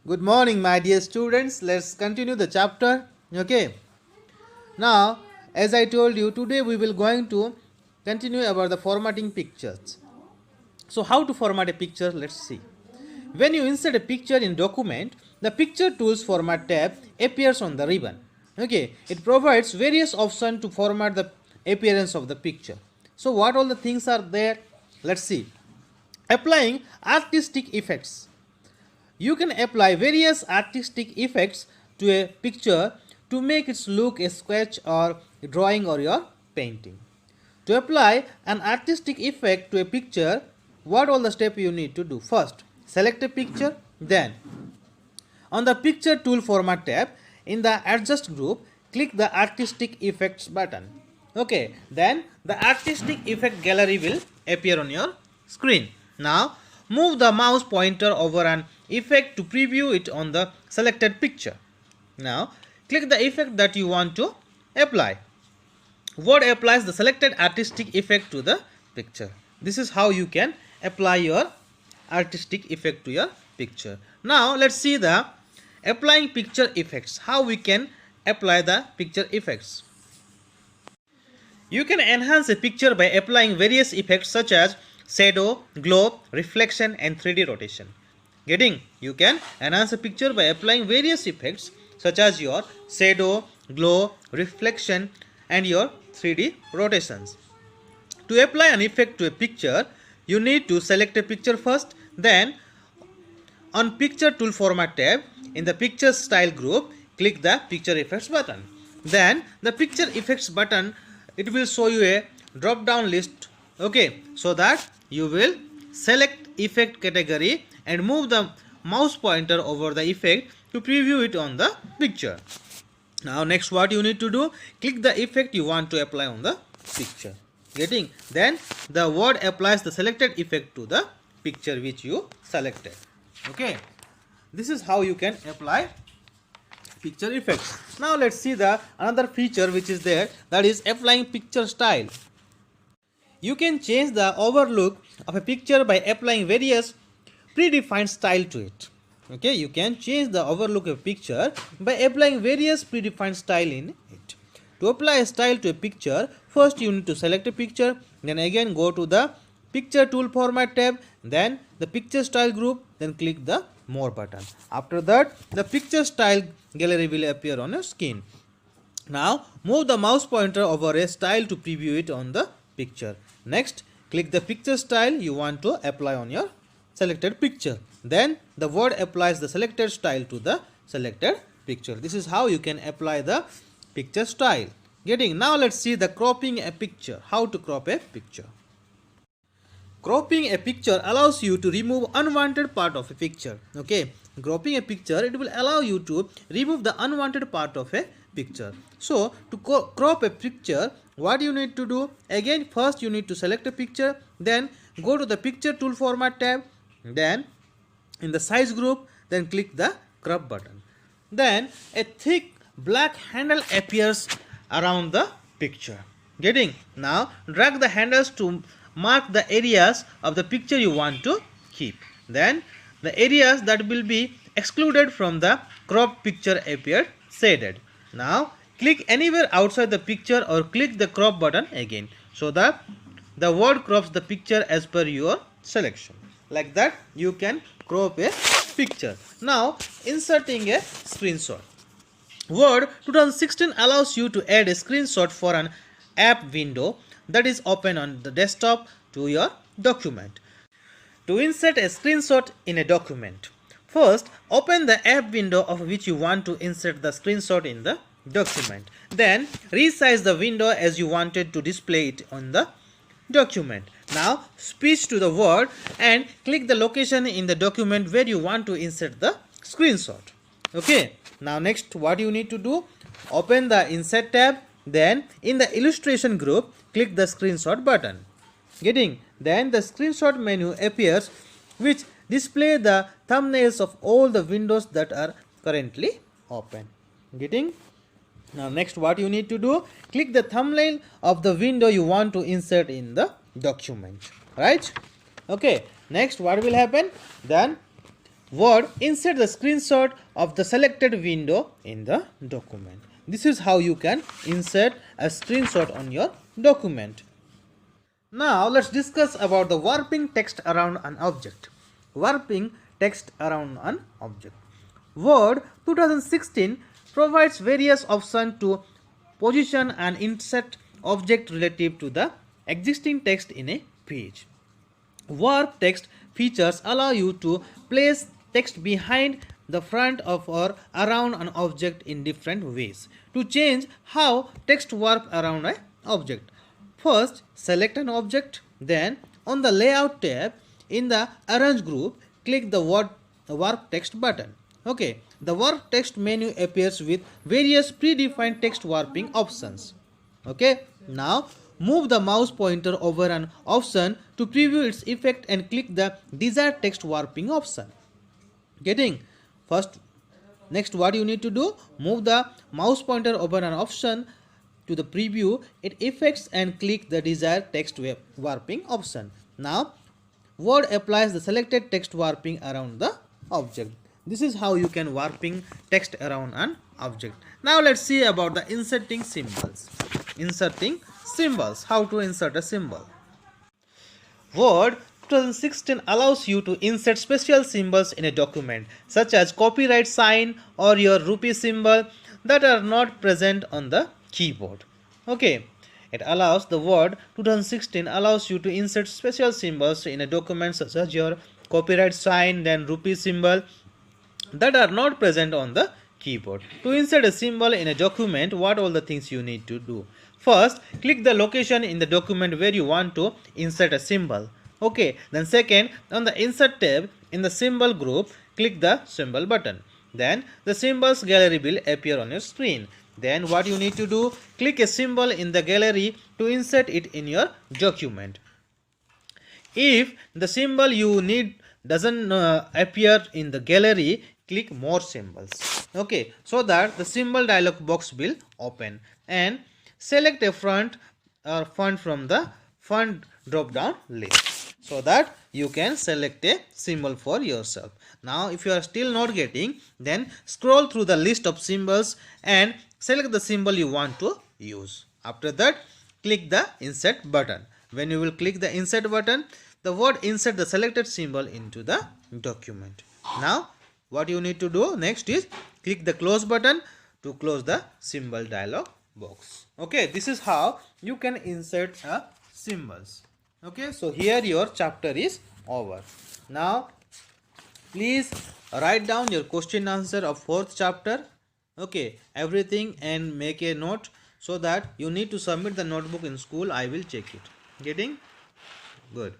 Good morning, my dear students. Let's continue the chapter. Okay. Now, as I told you, today we will going to continue about the formatting pictures. So, how to format a picture? Let's see. When you insert a picture in document, the Picture Tools Format tab appears on the ribbon. Okay. It provides various options to format the appearance of the picture. So, what all the things are there? Let's see. Applying artistic effects. You can apply various artistic effects to a picture to make it look a sketch or a drawing or your painting. To apply an artistic effect to a picture, what all the steps you need to do? First, select a picture, then on the Picture Tool Format tab, in the Adjust group, click the Artistic Effects button. Okay, then the Artistic Effect gallery will appear on your screen. Now, move the mouse pointer over an effect to preview it on the selected picture. Now, click the effect that you want to apply. Word applies the selected artistic effect to the picture. This is how you can apply your artistic effect to your picture. Now, let's see the applying picture effects. How we can apply the picture effects. You can enhance a picture by applying various effects such as shadow, glow, reflection and 3D rotation. Getting? You can enhance a picture by applying various effects such as your shadow, glow, reflection and your 3D rotations. To apply an effect to a picture, you need to select a picture first, then on Picture Tool Format tab, in the Picture Style group, click the Picture Effects button. Then the Picture Effects button, it will show you a drop down list, okay, so that you will select effect category and move the mouse pointer over the effect to preview it on the picture. Now next what you need to do, click the effect you want to apply on the picture. Getting? Then the word applies the selected effect to the picture which you selected. Okay, this is how you can apply picture effects. Now let's see the another feature which is there, that is applying picture style. You can change the overlook of a picture by applying various predefined style to it. Okay, you can change the overlook of a picture by applying various predefined style in it. To apply a style to a picture, first you need to select a picture, then again go to the Picture Tool Format tab, then the Picture Style group, then click the More button. After that, the Picture Style gallery will appear on your screen. Now, move the mouse pointer over a style to preview it on the picture. Next, click the picture style you want to apply on your selected picture. Then, the word applies the selected style to the selected picture. This is how you can apply the picture style. Getting? Now, let's see the cropping a picture. How to crop a picture. Cropping a picture allows you to remove unwanted part of a picture. Okay, cropping a picture, it will allow you to remove the unwanted part of a picture. So to crop a picture, what you need to do? Again, first you need to select a picture, then go to the Picture Tool Format tab, then in the Size group, then click the Crop button. Then a thick black handle appears around the picture. Getting? Now drag the handles to mark the areas of the picture you want to keep. Then the areas that will be excluded from the crop picture appear shaded. Now click anywhere outside the picture or click the crop button again, so that the word crops the picture as per your selection. Like that you can crop a picture. Now inserting a screenshot. Word 2016 allows you to add a screenshot for an app window that is open on the desktop to your document. To insert a screenshot in a document, first open the app window of which you want to insert the screenshot in the document. Then resize the window as you wanted to display it on the document. Now switch to the Word and click the location in the document where you want to insert the screenshot. Okay, now next what you need to do, open the Insert tab, then in the Illustration group, click the Screenshot button. Getting? Then the Screenshot menu appears which display the thumbnails of all the windows that are currently open. Getting? Now next what you need to do, click the thumbnail of the window you want to insert in the document, right? Okay, next what will happen? Then Word, insert the screenshot of the selected window in the document. This is how you can insert a screenshot on your document. Now let's discuss about the warping text around an object. Warping text around an object. Word 2016 provides various options to position and insert object relative to the existing text in a page. Warp text features allow you to place text behind, the front of, or around an object in different ways. To change how text warp around an object, first select an object, then on the layout tab in the arrange group click the warp text button. Okay, the warp text menu appears with various predefined text warping options. Okay, now move the mouse pointer over an option to preview its effect and click the desired text warping option. Getting? First, next what you need to do, move the mouse pointer over an option to the preview its effects and click the desired text warping option. Now Word applies the selected text warping around the object. This is how you can warping text around an object. Now let's see about the inserting symbols. Inserting symbols. How to insert a symbol. Word 2016 allows you to insert special symbols in a document such as copyright sign or your rupee symbol that are not present on the keyboard. Okay, it allows the Word 2016 allows you to insert special symbols in a document such as your copyright sign, then rupee symbol that are not present on the keyboard. To insert a symbol in a document, what all the things you need to do? First, click the location in the document where you want to insert a symbol. Okay, then second, on the insert tab in the symbol group, click the symbol button. Then the symbols gallery will appear on your screen. Then what you need to do, click a symbol in the gallery to insert it in your document. If the symbol you need doesn't appear in the gallery, click more symbols. Okay, so that the symbol dialog box will open, and select a font from the font drop down list so that you can select a symbol for yourself. Now if you are still not getting, then scroll through the list of symbols and select the symbol you want to use. After that, click the insert button. When you will click the insert button, the Word insert the selected symbol into the document. Now what you need to do next is click the close button to close the symbol dialog box. Okay, this is how you can insert symbols. Okay, so here your chapter is over. Now please write down your question answer of 4th chapter. Okay, everything, and make a note so that you need to submit the notebook in school. I will check it. Getting? Good.